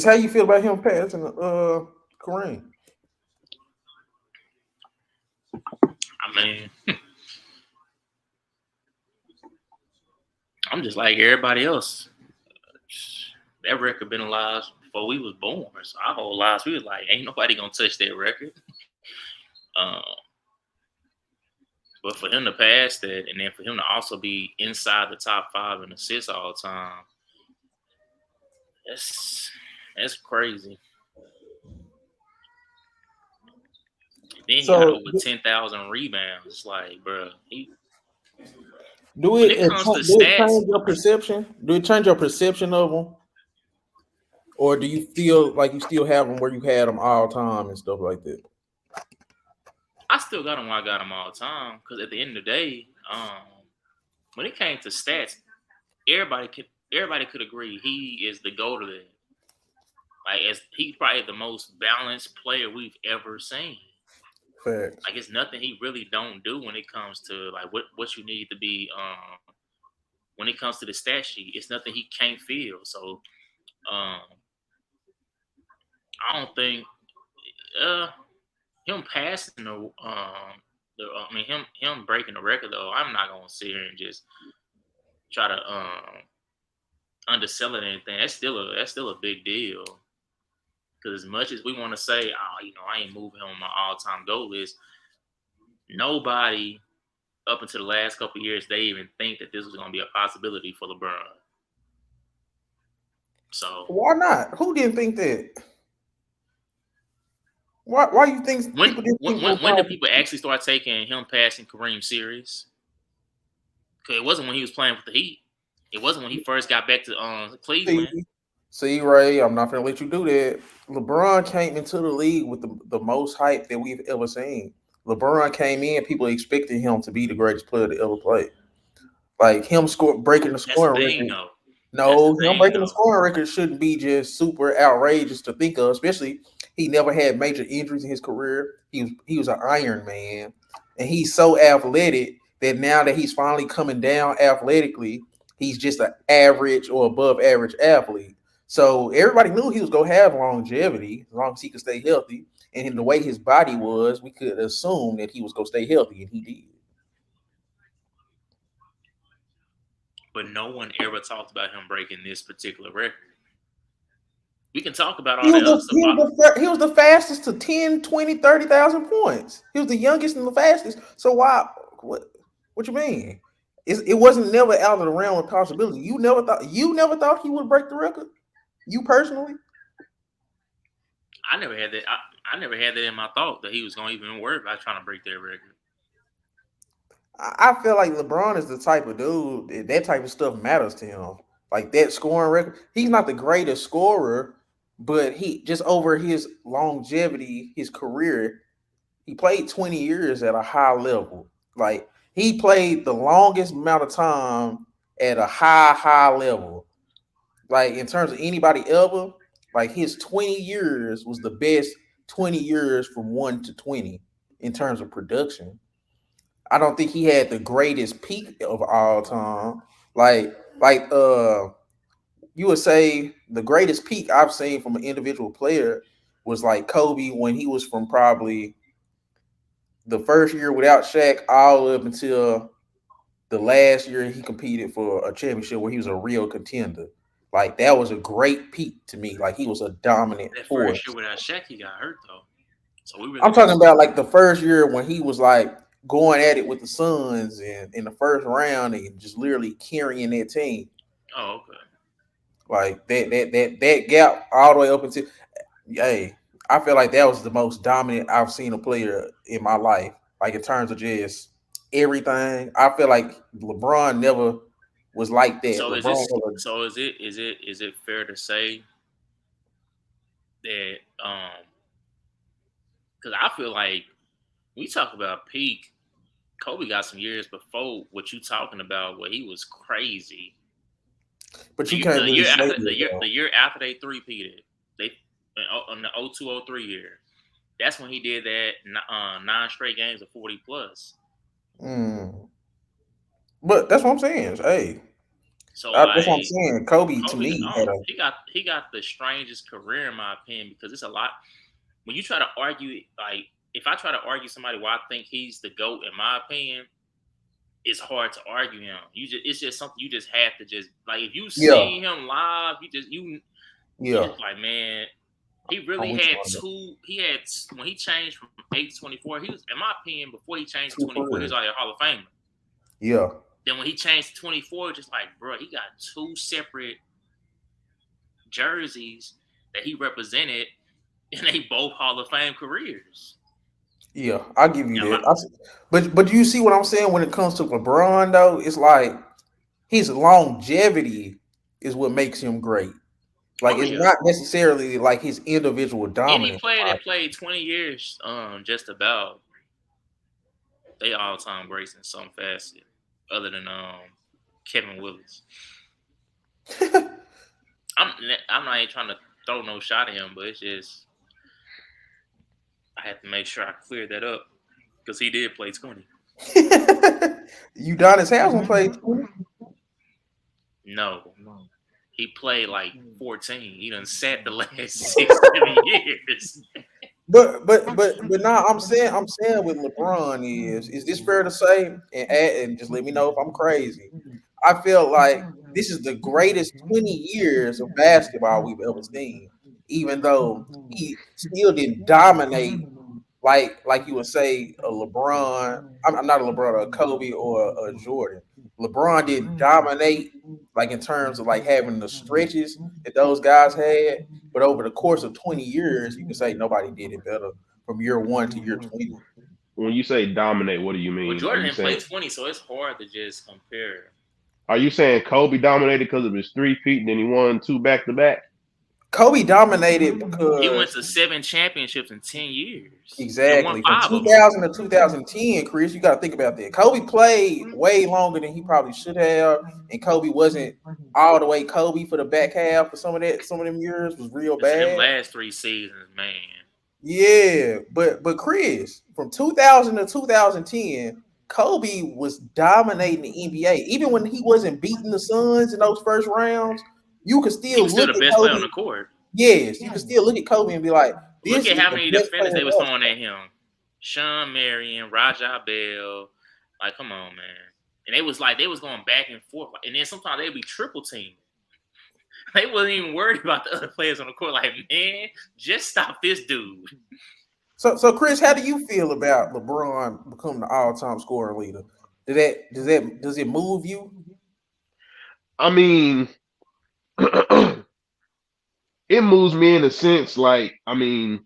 how you feel about him passing Kareem? I mean, I'm just like everybody else. That record been alive before we was born. So our whole lives we was like, ain't nobody gonna touch that record. Uh, but for him to pass that, and then for him to also be inside the top five in assists all the time, that's that's crazy. Then he got So over 10,000 rebounds. It's like, bro, do when it it comes to do it stats, change your perception? Do it change your perception of them, or do you feel like you still have them where you had them all time and stuff like that? I still got him while I got him all the time. Because at the end of the day, when it came to stats, everybody could agree he is the goat of that. Like as he's probably the most balanced player we've ever seen. Facts. Like it's nothing he really don't do when it comes to like what you need to be when it comes to the stat sheet. It's nothing he can't feel. So um I don't think uh him passing the I mean him breaking the record though. I'm not gonna sit here and just try to undersell it or anything. That's still a big deal. Because as much as we want to say, oh, I ain't moving him on my all time goal list, nobody up until the last couple of years they even think that this was going to be a possibility for LeBron. So Why not? Who didn't think that? Why you think when people didn't think when do LeBron? people actually start taking him passing Kareem serious? Because it wasn't when he was playing with the Heat. It wasn't when he first got back to See, Cleveland. see, Ray, I'm not gonna let you do that. LeBron came into the league with the most hype that we've ever seen. LeBron came in, people expected him to be the greatest player to ever play. Like him breaking the That's the scoring thing, record. though. That's the No, him thing, breaking the though. scoring record shouldn't be just super outrageous to think of. Especially he never had major injuries in his career. He was an Iron Man, and he's so athletic that now that he's finally coming down athletically, he's just an average or above average athlete. So everybody knew he was gonna have longevity as long as he could stay healthy. And in the way his body was, we could assume that he was gonna stay healthy, and he did. But no one ever talked about him breaking this particular record. We can talk about He all was that other the stuff. he was he was the fastest to 10, 20, 30,000 points. He was the youngest and the fastest. So why what you mean? It wasn't never out of the realm of possibility. You never thought he would break the record? You personally? I never had that. I never had that in my thought that he was going to even worry about trying to break that record. I feel like LeBron is the type of dude that type of stuff matters to him. Like that scoring record. He's not the greatest scorer, but he just over his longevity, his career, he played 20 years at a high level. Like he played the longest amount of time at a high level. Like in terms of anybody ever, like his 20 years was the best 20 years from 1 to 20 in terms of production. I don't think he had the greatest peak of all time. Like you would say the greatest peak I've seen from an individual player was like Kobe when he was from probably the first year without Shaq all up until the last year he competed for a championship where he was a real contender. Like that was a great peak to me. Like he was a dominant That first year force. without Shaq, he got hurt though, so we really I'm got to talking see. about like the first year when he was like going at it with the Suns and in the first round and just literally carrying that team. Oh, okay. Like that gap all the way up until hey, I feel like that was the most dominant I've seen a player in my life. Like in terms of just everything, I feel like LeBron never was like that. So is LeBron this? never. So is it fair to say that because I feel like we talk about peak, Kobe got some years before what you talking about where he was crazy. But you can't really say that The though. year after they three peated, they in the 02-03 year. That's when he did that 9 straight games of 40 plus. Mm. But that's what I'm saying. Hey, So That's what I'm like saying. Kobe to Kobe, me had a he got the strangest career in my opinion because it's a lot. When you try to argue, like if I try to argue somebody why I think he's the GOAT, in my opinion, it's hard to argue him. It's just something you just have to just like if you yeah, see him live, you yeah. just like man, he I'm really with had you on that. two. He had when he changed from 8 to 24. He was, in my opinion, before he changed to Two 24, he was careers. already a Hall of Famer. Yeah, Then when he changed to 24, just like bro, he got two separate jerseys that he represented, and they both Hall of Fame careers. yeah. I give you And a lot, that. But do you see what I'm saying when it comes to LeBron though? It's like his longevity is what makes him great. Like oh it's yeah, not necessarily like his individual any dominance. player that played 20 years, just about they all time greats in some facet, other than Kevin Willis. I'm I'm not even trying to throw no shot at him, but it's just I had to make sure I cleared that up because he did play 20. Udonis Haslam played 20. No, he played like 14. He done sat the last 6 7 years. But now I'm saying with LeBron is this fair to say? And just let me know if I'm crazy. I feel like this is the greatest 20 years of basketball we've ever seen, even though he still didn't dominate like you would say a LeBron. I'm not a LeBron, a Kobe or a Jordan. LeBron didn't dominate like in terms of like having the stretches that those guys had, but over the course of 20 years, you can say nobody did it better from year one to year 20. When you say dominate, what do you Well, mean? Jordan didn't play 20, so it's hard to just compare. Are you saying Kobe dominated because of his 3 feet, and then he won two back to back? Kobe dominated He went because to 7 championships in 10 years and won exactly from five of them. 2000 to 2010, Chris, you got to think about that. Kobe played way longer than he probably should have, and Kobe wasn't all the way Kobe for the back half for some of that. Some of them years was real So them bad. last 3 seasons, man. Yeah, but Chris, from 2000 to 2010, Kobe was dominating the NBA. Even when he wasn't beating the Suns in those first rounds, you could He still was still look the at best player on Kobe. the court. Yes, you could still look at Kobe and be like, Look "This at is how the many best player defenders in they was throwing basketball." at him. Sean Marion, Rajah Bell. Like, come on, man. And they was going back and forth. And then sometimes they'd be triple teamed. They wasn't even worried about the other players on the court. Like, man, just stop this dude. So Chris, how do you feel about LeBron becoming the all-time scoring leader? Does it move you? I mean, it moves me in a sense. Like, I mean,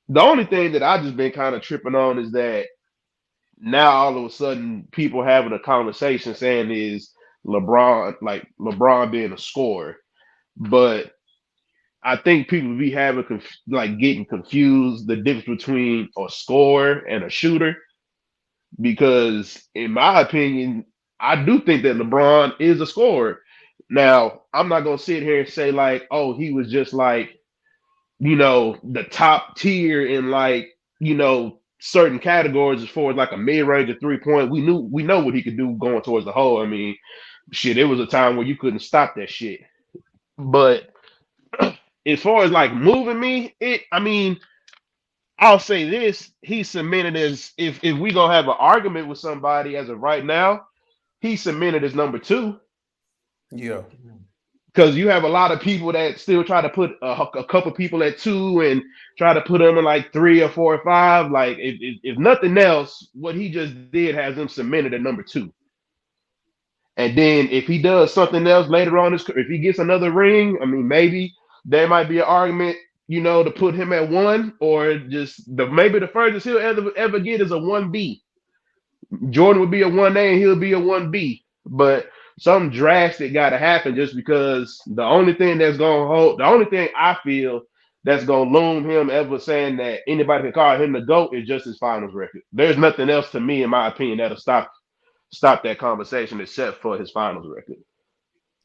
the only thing that I just been kind of tripping on is that now all of a sudden people having a conversation saying is LeBron being a scorer, but I think people be having like getting confused the difference between a scorer and a shooter because in my opinion, I do think that LeBron is a scorer. Now, I'm not gonna sit here and say like, oh, he was just like, the top tier in like, certain categories as far as like a mid-range of 3 point. We know what he could do going towards the hole. I mean, shit, it was a time where you couldn't stop that shit. But as far as like moving me, I mean, I'll say this: he's cemented as if we gonna have an argument with somebody as of right now, he's cemented as number two Yeah. because you have a lot of people that still try to put a couple people at two and try to put them in like 3 or 4 or 5. Like if nothing else, what he just did has him cemented at number two. And then if he does something else later on, if he gets another ring, I mean, maybe there might be an argument, to put him at one, or just maybe the furthest he'll ever get is a 1B. Jordan would be a 1A and he'll be a 1B. But something drastic got to happen just because the only thing I feel that's going to loom him ever saying that anybody can call him the GOAT is just his finals record. There's nothing else to me, in my opinion, that'll stop that conversation except for his finals record.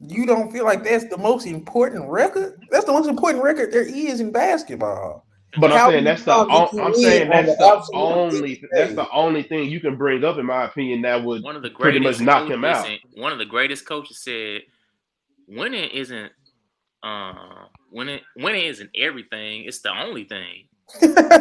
You don't feel like that's the most important record? That's the most important record there is in basketball. But I'm How saying many times did you I'm win saying on the absolute biggest that's the stage? only thing you can bring up in my opinion that would One of the pretty much greatest knock him coaches out. and one of the greatest coaches said, "Winning isn't winning isn't everything. It's the only thing."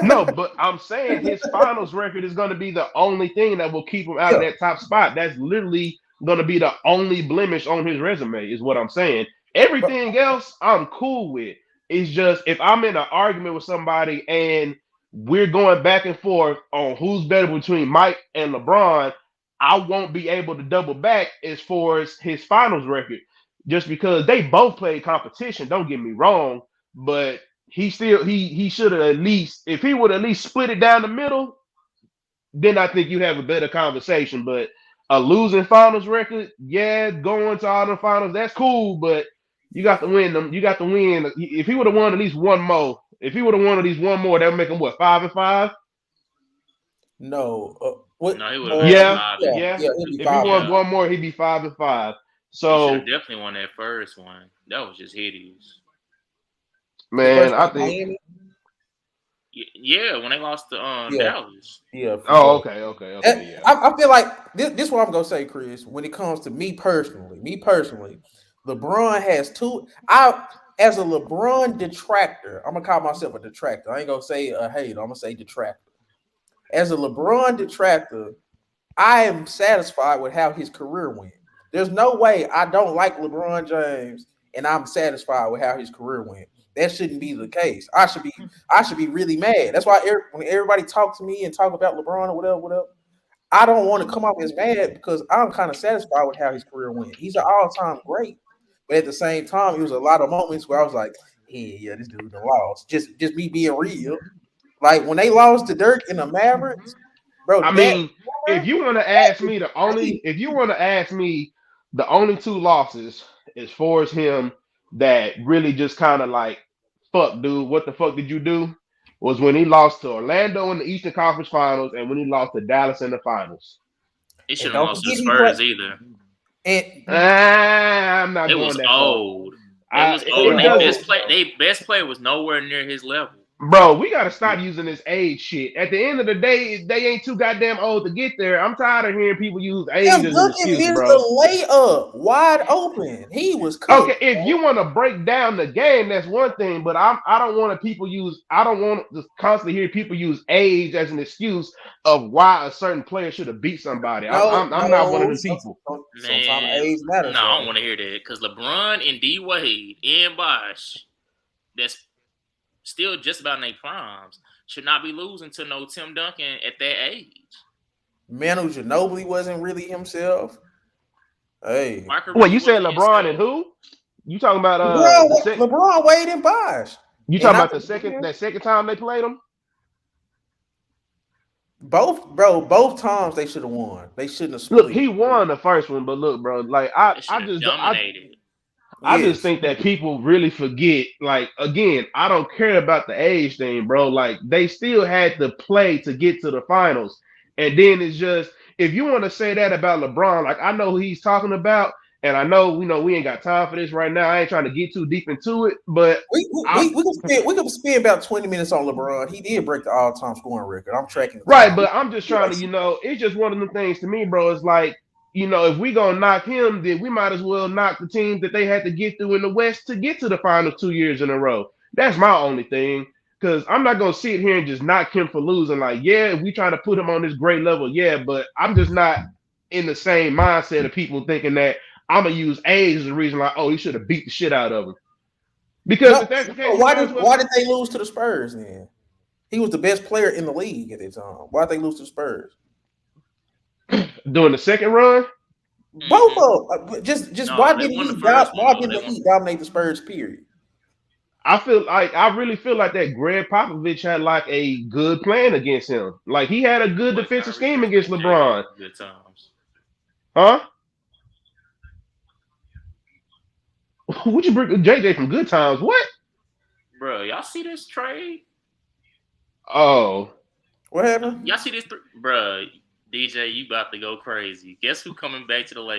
No, but I'm saying his finals record is going to be the only thing that will keep him out of Yeah, that top spot. That's literally going to be the only blemish on his resume, is what I'm saying. but Everything else, I'm cool with. It's just if I'm in an argument with somebody and we're going back and forth on who's better between Mike and LeBron, I won't be able to double back as far as his finals record, just because they both played competition. Don't get me wrong, but he should have at least, if he would at least split it down the middle, then I think you have a better conversation. But a losing finals record, yeah, going to all the finals, that's cool, but you got to win them. You got to win. If he would have won at least one more, if he would have won at least one more, that would make him what, 5-5? no, what? No, he would have been Yeah, five Yeah, and yeah. yeah, it'd be If he five and won yeah. one more, he'd be 5-5. He should have So, definitely won that first one. That was just hideous. the man, first I one, think. Miami. Yeah, when they lost to Yeah, Dallas. yeah, for Oh, sure. okay, yeah. I feel like this is what I'm gonna say, Chris. When it comes to me personally, LeBron has two. I as a LeBron detractor, I'm gonna call myself a detractor. I ain't gonna say a hater. I'm gonna say detractor. As a LeBron detractor, I am satisfied with how his career went. There's no way I don't like LeBron James and I'm satisfied with how his career went. That shouldn't be the case. I should be really mad. That's why when everybody talk to me and talk about LeBron or whatever, I don't want to come off as mad because I'm kind of satisfied with how his career went. He's an all-time great, but at the same time, it was a lot of moments where I was like, yeah, this dude done lost. Just me being real. Like when they lost to Dirk in the Mavericks, bro, I that mean, if you want to that ask is me crazy. if you want to ask me the only two losses as far as him that really just kind of like, fuck, dude, what the fuck did you do? Was when he lost to Orlando in the Eastern Conference Finals and when he lost to Dallas in the finals. He And shouldn't have don't lost to the forget he played. Spurs either. And I'm not They going was that far. old. They was old, It and they're doesn't. old, bro. they best player was nowhere near his level. Bro, we gotta stop using this age shit. At the end of the day, they ain't too goddamn old to get there. I'm tired of hearing people use age Tim as an Duncan excuse, missed bro. the layup wide open. He was Okay, cooked, if bro. you want to break down the game, that's one thing. But I don't want to people use. I don't want to constantly hear people use age as an excuse of why a certain player should have beat somebody. No, I'm not one of no. them people. Sometimes Man, age no, matters, I don't though. want to hear that because LeBron and D Wade and Bosh, that's still just about in their primes, should not be losing to no Tim Duncan at that age. Manu Ginobili wasn't really himself. Hey, Michael Wait, really you said wasn't LeBron and himself. who? You talking about LeBron, the sec? LeBron, Wade, and Bosh, You and talking not about to mention that second time they played them? both, bro. Both times they should have won. They shouldn't have Look, split. he won the first one, but look, bro, like They should have dominated. I just Yes. think that people really forget. Like again, I don't care about the age thing, bro. Like they still had to play to get to the finals, and then it's just if you want to say that about LeBron, like I know who he's talking about, and I know we ain't got time for this right now. I ain't trying to get too deep into it, but We we, I we, we can spend about 20 minutes on LeBron. He did break the all-time scoring record. I'm tracking the right, time. but I'm just trying to, it's just one of the things to me, bro. It's like, if we gonna knock him, then we might as well knock the teams that they had to get through in the West to get to the finals 2 years in a row. That's my only thing. Because I'm not gonna sit here and just knock him for losing. Like, yeah, we trying to put him on this great level, yeah, but I'm just not in the same mindset of people thinking that I'm gonna use age as a reason, like, oh, he should have beat the shit out of him. Because No, if that's the case, no, you why might did as well why did they lose to the Spurs then? He was the best player in the league at that time. Why did they lose to the Spurs? during the second run. Both Hmm. of them. Just No, they won the first one why though. didn't They the won. Heat dominate the Spurs? Period. I really feel like that Greg Popovich had like a good plan against him. Like he had a good Boy, defensive Kyrie scheme just against been JJ LeBron. from good times. Huh? Would you bring JJ from good times? What? Bro, y'all see this trade? Oh. What happened? Y'all see this? Bro, DJ, you about to go crazy. Guess who coming back to the Lakers?